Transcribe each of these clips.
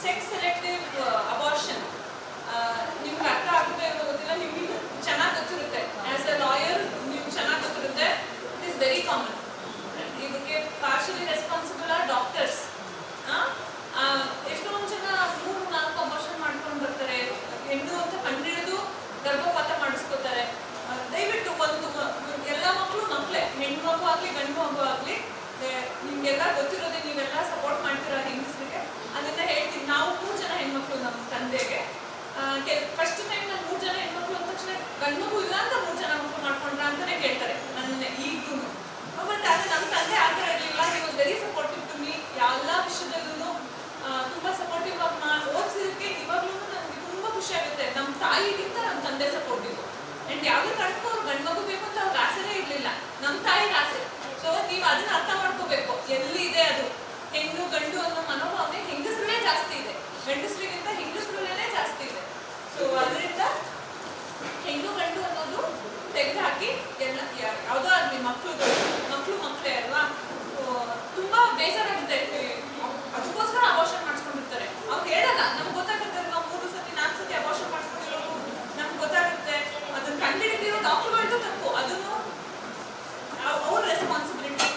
Sex selective abortion ನಿಮ್ಗೆ ಅರ್ಥ ಆಗುತ್ತೆ ಅನ್ನೋ ಗೊತ್ತಿಲ್ಲ, ನಿಮ್ಗೆ ಚೆನ್ನಾಗಿ ಗೊತ್ತಿರುತ್ತೆ. ಆಸ್ ಅ ಲಾಯರ್ ನಿಮ್ಗೆ ಚೆನ್ನಾಗಿ ಗೊತ್ತಿರುತ್ತೆ. It is very common. ಇದಕ್ಕೆ ಪಾರ್ಷಿಯಲಿ ರೆಸ್ಪಾನ್ಸಿಬಲ್ ಆರ್ ಡಾಕ್ಟರ್ಸ್. ಎಷ್ಟೊಂದು ಜನ 3-4 ಅಬಾರ್ಷನ್ ಮಾಡ್ಕೊಂಡು ಬರ್ತಾರೆ. ಹೆಣ್ಣು ಅಂತ ಕಂಡಿಡಿದು ಗರ್ಭಪಾತ ಮಾಡಿಸ್ಕೋತಾರೆ. ದಯವಿಟ್ಟು ಎಲ್ಲ ಮಕ್ಕಳೇ, ಹೆಣ್ಣು ಮಗು ಆಗಲಿ ಗಂಡು ಮಗು ಆಗಲಿ, ನಿಮ್ಗೆಲ್ಲ ಗೊತ್ತಿರೋದೇ, ನೀವೆಲ್ಲ ಸಪೋರ್ಟ್ ಮಾಡ್ತೀರಾ ಹೆಂಗಸರಿಗೆ. ಅದನ್ನ ಹೇಳ್ತೀನಿ. ನಾವು 3 ಜನ ಹೆಣ್ಮಕ್ಳು ನಮ್ಮ ತಂದೆಗೆ. ಫಸ್ಟ್ ಟೈಮ್ ನಾನು 3 ಜನ ಹೆಣ್ಮಕ್ಳು ಅಂದ ತಕ್ಷಣ ಗಂಡು ಮಗು ಇಲ್ಲ ಅಂತ 3 ಜನ ಮಕ್ಕಳು ಮಾಡ್ಕೊಂಡ್ರ ಅಂತಾನೆ ಕೇಳ್ತಾರೆ ನನ್ನ ಈಗೂ. ಬಟ್ ಆದರೆ ನಮ್ಮ ತಂದೆ ಆ ಥರ ಇರಲಿಲ್ಲ. He was very supportive to me. ಎಲ್ಲ ವಿಷಯದಲ್ಲೂ ತುಂಬ ಸಪೋರ್ಟಿವ್ ಆಗಿ ಓದಿಸಿದಕ್ಕೆ ಇವಾಗಲೂ ನನಗೆ ತುಂಬ ಖುಷಿ ಆಗುತ್ತೆ. ನಮ್ಮ ತಾಯಿಗಿಂತ ನಮ್ಮ ತಂದೆ ಸಪೋರ್ಟಿವ್. ಆ್ಯಂಡ್ ಯಾವುದೇ ಕಾರಣಕ್ಕೂ ಅವ್ರು ಗಂಡು ಮಗು ಬೇಕು ಅಂತ ಅವ್ರಿಗೆ ಆಸೆನೇ ಇರಲಿಲ್ಲ. ನಮ್ಮ ತಾಯಿಗೆ ಆಸೆ. ಸೊ ನೀವು ಅದನ್ನ ಅರ್ಥ ಮಾಡ್ಕೋಬೇಕು. ಎಲ್ಲಿ ಇದೆ ಅದು ಹೆಣ್ಣು ಗಂಡು ಅನ್ನೋ ಮನೋಭಾವನೆ ಹೆಂಗಸರಲ್ಲೇ ಜಾಸ್ತಿ ಇದೆ, ಗಂಡಸರಿಗಿಂತ ಹೆಂಗಸರಲ್ಲೇ ಜಾಸ್ತಿ ಇದೆ. ಸೊ ಅದರಿಂದ ಹೆಣ್ಣು ಗಂಡು ಅನ್ನೋದು ತೆಗೆದುಹಾಕಿ ಎಲ್ಲ ಯಾವುದೋ ಆಗಲಿ ಮಕ್ಕಳೇ ಅಲ್ವಾ. ತುಂಬಾ ಬೇಜಾರಾಗುತ್ತೆ. ಅದಕ್ಕೋಸ್ಕರ ಅಬಾರ್ಷನ್ ಮಾಡಿಸ್ಕೊಂಡಿರ್ತಾರೆ. ಅವ್ರು ಹೇಳಲ್ಲ, ನಮ್ಗೆ ಗೊತ್ತಾಗುತ್ತೆ. ನಾವು 3 ಸತಿ 4 ಸತಿ ಅಬಾರ್ಷನ್ ಮಾಡಿಸ್ಕೊಂಡಿರೋದು ನಮ್ಗೆ ಗೊತ್ತಾಗುತ್ತೆ. ಅದನ್ನ ಕಂಡುಹಿಡಿದಿರೋ ಡಾಕ್ಟರ್ಗಳದ್ದು ತಪ್ಪು. ಅದನ್ನು ಅವ್ರ ರೆಸ್ಪಾನ್ಸಿಬಿಲಿಟಿ.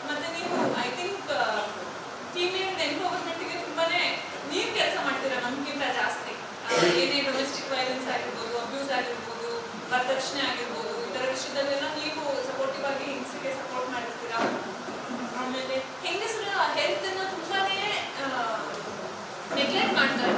ಮತ್ತೆ ನೀವು ಐ ಥಿಂಕ್ ಫೀಮೇಲ್ ಎಂಪವರ್ಮೆಂಟ್ಗೆ ತುಂಬಾನೇ ನೀವು ಕೆಲಸ ಮಾಡ್ತೀರಾ ನಮ್ಗಿಂತ ಜಾಸ್ತಿ. ಏನೇ ಡೊಮೆಸ್ಟಿಕ್ ವೈಲೆನ್ಸ್ ಆಗಿರ್ಬೋದು, ಅಬ್ಯೂಸ್ ಆಗಿರ್ಬೋದು, ವರದಕ್ಷಿಣೆ ಆಗಿರ್ಬೋದು, ಈ ಥರ ವಿಷಯದಲ್ಲೆಲ್ಲ ನೀವು ಸಪೋರ್ಟಿವ್ ಆಗಿ ಹೆಂಗಸರಿಗೆ ಸಪೋರ್ಟ್ ಮಾಡಿರ್ತೀರಾ. ಆಮೇಲೆ ಹೆಂಗಸರ ಹೆಲ್ತ್ ಅನ್ನ ತುಂಬಾನೇ ನೆಗ್ಲೆಕ್ಟ್ ಮಾಡ್ತಾರೆ.